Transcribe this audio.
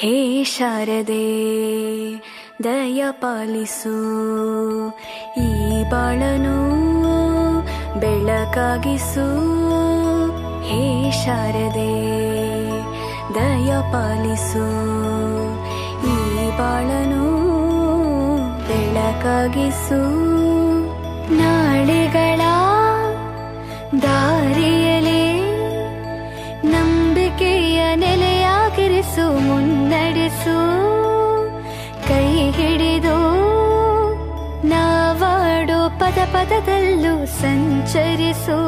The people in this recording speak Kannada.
ಹೇ ಶಾರದೆ ದಯ ಪಾಲಿಸು, ಈ ಬಾಳನು ಬೆಳಕಾಗಿಸು. ಹೇ ಶಾರದೆ ದಯ ಪಾಲಿಸು, ಈ ಬಾಳನು ಬೆಳಕಾಗಿಸು. ನಾಳೆಗಳ ದಾರಿಯಲೇ ನಂಬಿಕೆಯ ನೆಲೆಯಾಗಿರಿಸು, ಮುನ್ನಡೆಸು. ಕೈ ಹಿಡಿದು ನಾವಾಡೋ ಪದ ಪದದಲ್ಲೂ ಸಂಚರಿಸು.